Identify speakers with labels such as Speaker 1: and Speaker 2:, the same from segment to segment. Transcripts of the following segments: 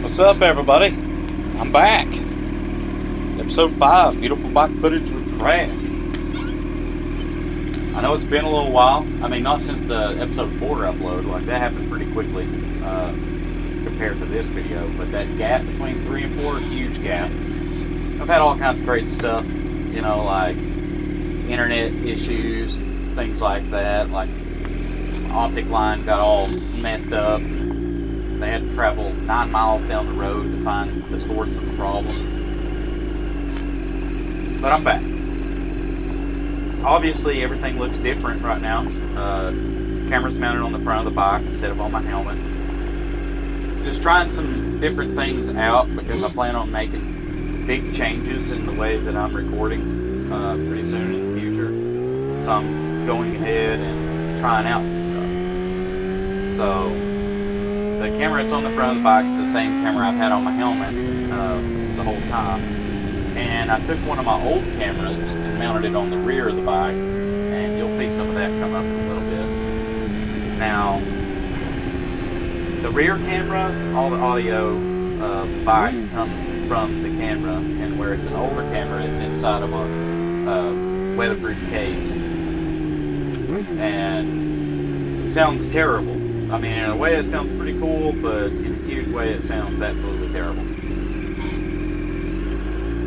Speaker 1: What's up, everybody? I'm back. Episode 5, beautiful bike footage with Crash. I know it's been a little while. I mean, not since the episode 4 upload. Like, that happened pretty quickly compared to this video. But that gap between 3 and 4, huge gap. I've had all kinds of crazy stuff, you know, like internet issues, things like that. Like, optic line got all messed up. They had to travel 9 miles down the road to find the source of the problem. But I'm back. Obviously, everything looks different right now. Camera's mounted on the front of the bike instead of on my helmet. Just trying some different things out because I plan on making big changes in the way that I'm recording pretty soon in the future. So I'm going ahead and trying out some stuff. So the camera that's on the front of the bike is the same camera I've had on my helmet the whole time. And I took one of my old cameras and mounted it on the rear of the bike, and you'll see some of that come up in a little bit. Now, the rear camera, all the audio of the bike comes from the camera, and where it's an older camera, it's inside of a weatherproof case. And it sounds terrible. I mean, in a way it sounds pretty cool, but in a huge way it sounds absolutely terrible.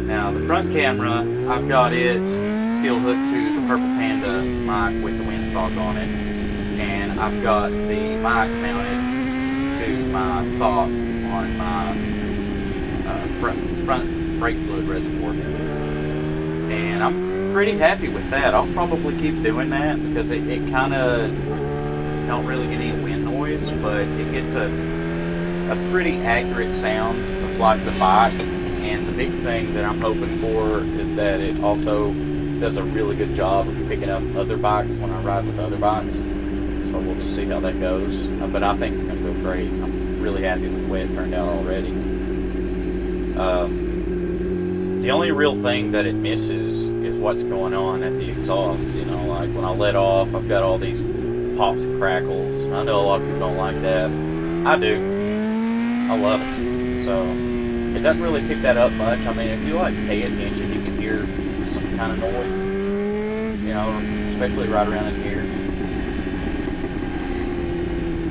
Speaker 1: Now, the front camera, I've got it still hooked to the Purple Panda mic with the windsock on it, and I've got the mic mounted to my sock on my front brake fluid reservoir. And I'm pretty happy with that. I'll probably keep doing that because it kind of don't really get any wind noise, but it gets a pretty accurate sound of like the bike. And the big thing that I'm hoping for is that it also does a really good job of picking up other bikes when I ride with other bikes. So we'll just see how that goes. But I think it's going to go great. I'm really happy with the way it turned out already. The only real thing that it misses is what's going on at the exhaust. You know, like when I let off, I've got all these pops and crackles. I know a lot of people don't like that. I do. I love it. So it doesn't really pick that up much. I mean, if you like pay attention, you can hear some kind of noise. You know, especially right around in here.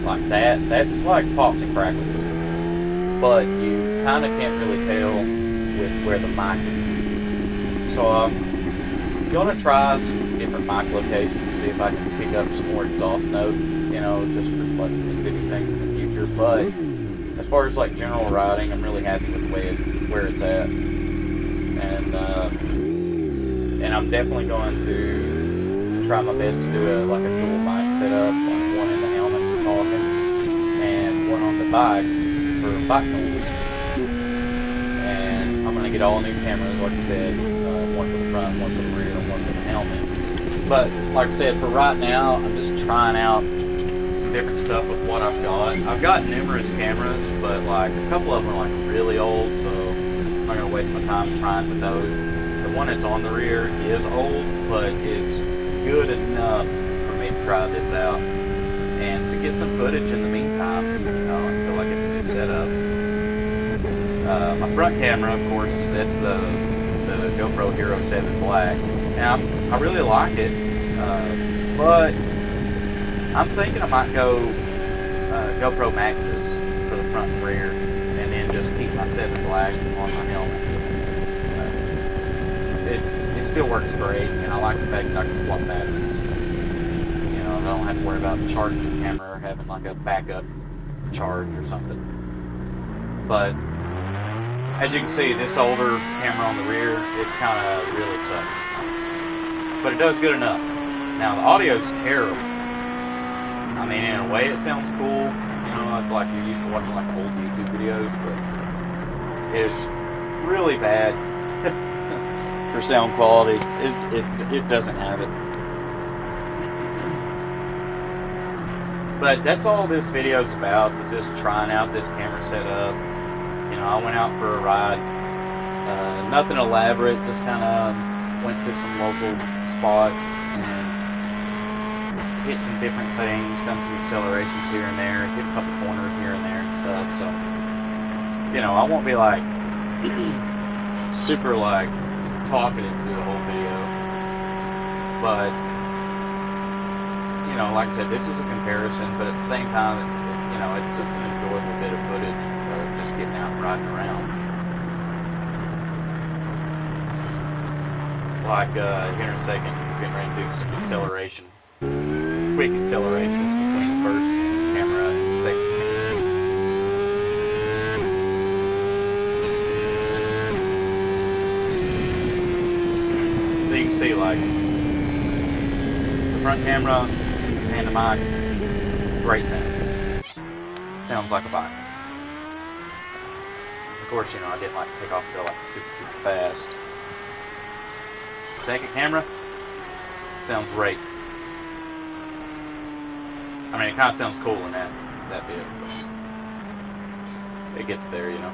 Speaker 1: Like that. That's like pops and crackles. But you kind of can't really tell with where the mic is. So I'm going to try some different mic locations to see if I can pick up some more exhaust note, you know, just for like specific things in the future. But as far as like general riding, I'm really happy with the way where it's at. And I'm definitely going to try my best to do like a dual mic setup, like one in the helmet for talking and one on the bike for bike noise. And I'm going to get all new cameras, like I said, one for the front, one for the rear, and one for the helmet. But like I said, for right now, I'm just trying out some different stuff with what I've got. I've got numerous cameras, but like a couple of them are like really old, so I'm not going to waste my time trying with those. The one that's on the rear is old, but it's good enough for me to try this out and to get some footage in the meantime, you know, until I get the new setup. My front camera, of course, that's the GoPro Hero 7 Black. And I really like it, but I'm thinking I might go GoPro Maxes for the front and rear, and then just keep my 7 Black on my helmet. It still works great, and I like the fact that I can swap batteries. You know, I don't have to worry about charging the camera or having like a backup charge or something. But as you can see, this older camera on the rear, it kind of really sucks. But it does good enough. Now, the audio's terrible. I mean, in a way, it sounds cool. You know, like you're used to watching like old YouTube videos, but it's really bad for sound quality. It doesn't have it. But that's all this video's about, is just trying out this camera setup. You know, I went out for a ride. Nothing elaborate, just kind of went to some local spots and hit some different things, done some accelerations here and there, hit a couple corners here and there and stuff. So you know, I won't be like super like talkative through the whole video, but you know, like I said, this is a comparison, but at the same time, you know, it's just an enjoyable bit of footage of just getting out and riding around. Like here in a second, we're getting ready to do some acceleration, quick acceleration between the first camera and the second camera. So you can see like the front camera and the mic, great sound. Sounds like a bike. Of course, you know, I didn't like take off and go like super fast. Second camera sounds great. I mean, it kind of sounds cool in that bit, but it gets there, you know.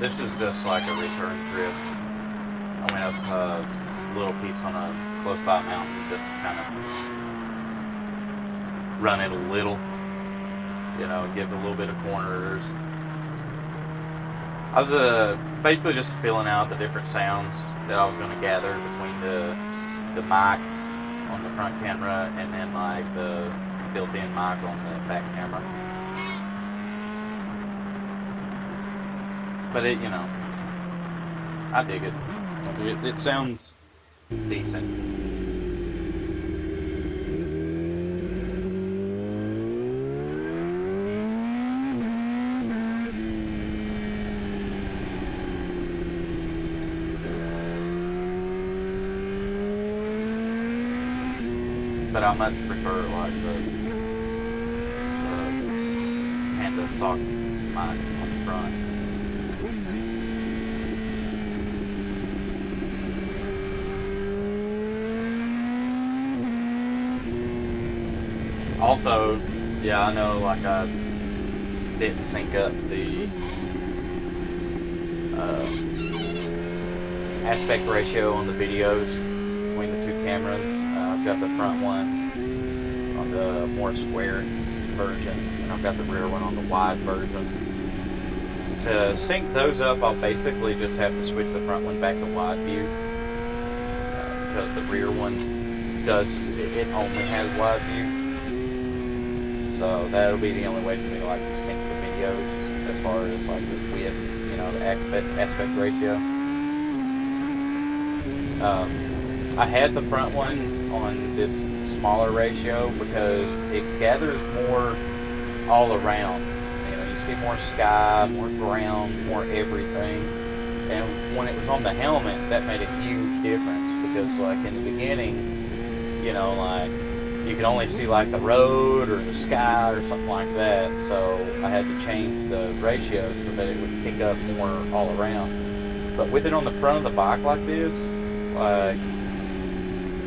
Speaker 1: This is just like a return trip. I went up a little piece on a close by mountain just to kind of run it a little, you know, give it a little bit of corners. I was basically just feeling out the different sounds that I was going to gather between the mic on the front camera and then like the built-in mic on the back camera. But it, you know, I dig it. It sounds decent. But I much prefer like the Panda stock mic on the front. Also, yeah, I know like I didn't sync up the aspect ratio on the videos between the two cameras. I've got the front one on the more square version, and I've got the rear one on the wide version. To sync those up, I'll basically just have to switch the front one back to wide view, because the rear one it only has wide view. So that'll be the only way for me to like sync the videos as far as like the width, you know, the aspect ratio. I had the front one on this smaller ratio because it gathers more all around. You know, you see more sky, more ground, more everything. And when it was on the helmet, that made a huge difference because like in the beginning, you know, like you could only see like the road or the sky or something like that. So I had to change the ratio so that it would pick up more all around. But with it on the front of the bike like this, like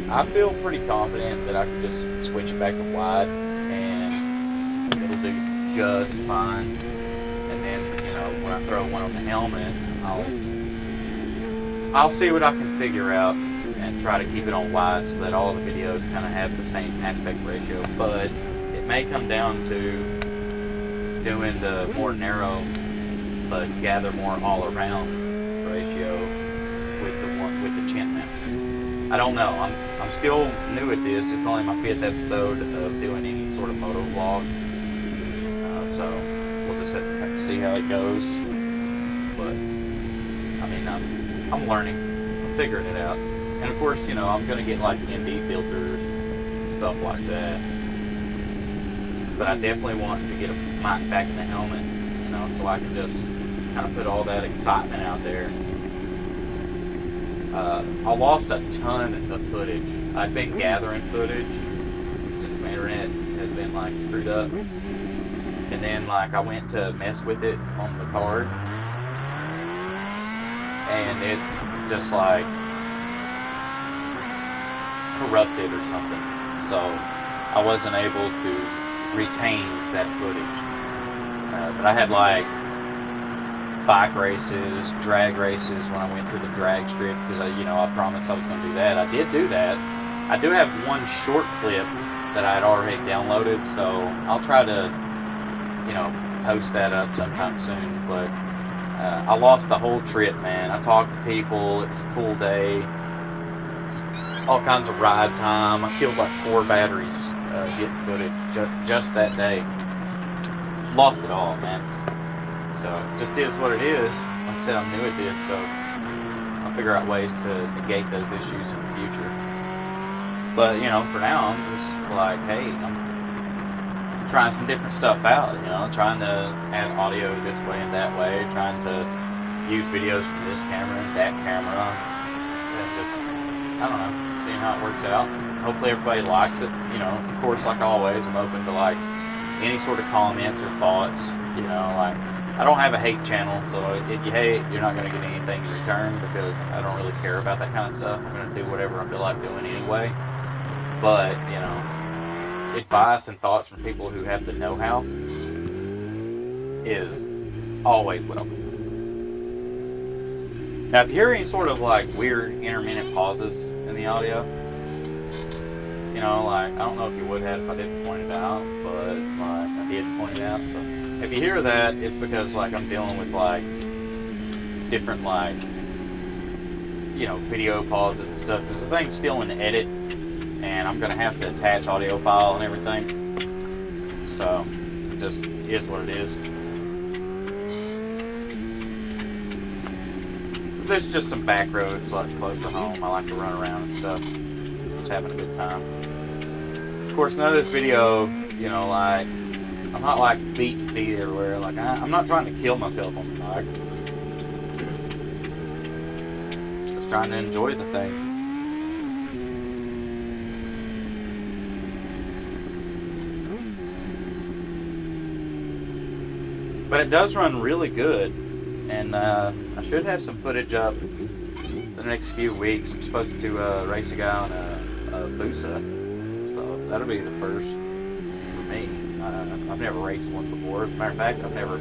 Speaker 1: I feel pretty confident that I can just switch it back to wide and it'll do just fine. And then, you know, when I throw one on the helmet, I'll see what I can figure out and try to keep it on wide so that all the videos kind of have the same aspect ratio. But it may come down to doing the more narrow but gather more all around ratio with the chin mount. I don't know. I'm still new at this. It's only my 5th episode of doing any sort of moto vlog, so we'll just have to see how it goes. But I mean, I'm learning. I'm figuring it out. And of course, you know, I'm gonna get like ND filters and stuff like that. But I definitely want to get a mic back in the helmet, you know, so I can just kind of put all that excitement out there. I lost a ton of footage. I've been gathering footage since my internet has been like screwed up. And then like I went to mess with it on the card and it just like corrupted or something. So I wasn't able to retain that footage. But I had like bike races, drag races when I went to the drag strip, because I promised I was going to do that. I did do that. I do have one short clip that I had already downloaded, so I'll try to, post that up sometime soon. But I lost the whole trip, man. I talked to people. It was a cool day. All kinds of ride time. I killed like 4 batteries getting footage just that day. Lost it all, man. So it just is what it is. Like I said, I'm new at this, so I'll figure out ways to negate those issues in the future. But for now, I'm just like, hey, I'm trying some different stuff out. Trying to add audio this way and that way. Trying to use videos from this camera and that camera, and just I don't know, seeing how it works out. Hopefully everybody likes it. Of course, like always, I'm open to like any sort of comments or thoughts. Like I don't have a hate channel, so if you hate, you're not going to get anything in return, because I don't really care about that kind of stuff. I'm going to do whatever I feel like doing anyway. But, advice and thoughts from people who have the know-how is always welcome. Now, if you hear any sort of like weird intermittent pauses in the audio, like I don't know if you would have if I didn't point it out, but like I did point it out. So if you hear that, it's because like I'm dealing with like different like video pauses and stuff, because the thing's still in edit, and I'm gonna have to attach audio file and everything. So it just is what it is. There's just some back roads like close to home. I like to run around and stuff. Just having a good time. Of course, none of this video, like I'm not like beating feet everywhere. Like I'm not trying to kill myself on the bike. Just trying to enjoy the thing. But it does run really good, and I should have some footage up the next few weeks. I'm supposed to race a guy on a Busa, so that'll be the first for me. I've never raced one before. As a matter of fact, I've never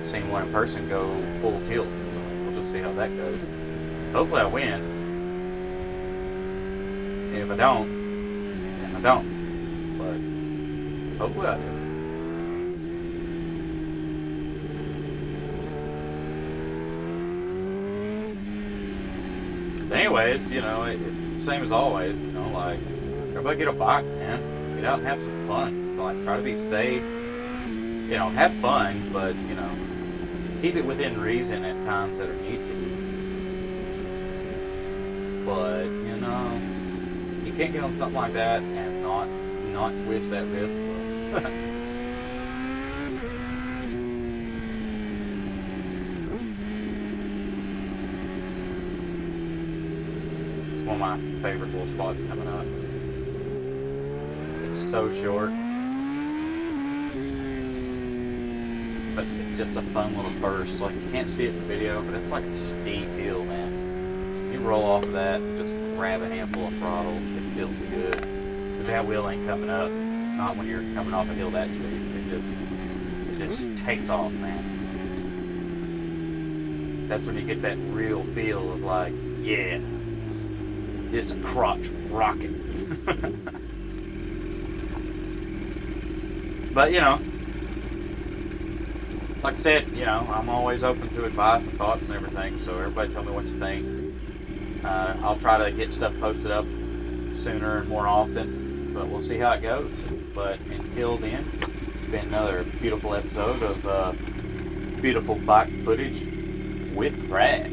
Speaker 1: seen one in person go full tilt, so we'll just see how that goes. Hopefully I win. If I don't, then I don't. But hopefully I do. Anyways, same as always, like, everybody get a bike, man. Get out and have some fun. Like, try to be safe. Have fun, but, keep it within reason at times that are need to be. But, you can't get on something like that and not twist that wrist. One of my favorite little spots coming up. It's so short, but it's just a fun little burst. Like, you can't see it in the video, but it's like a steep hill, man. You roll off of that, just grab a handful of throttle, it feels good. Because that wheel ain't coming up. Not when you're coming off a hill that steep. It just takes off, man. That's when you get that real feel of like, yeah, this a crotch rocket. But like I said, I'm always open to advice and thoughts and everything, so everybody tell me what you think. I'll try to get stuff posted up sooner and more often, but we'll see how it goes. But until then, it's been another beautiful episode of beautiful bike footage with Brad.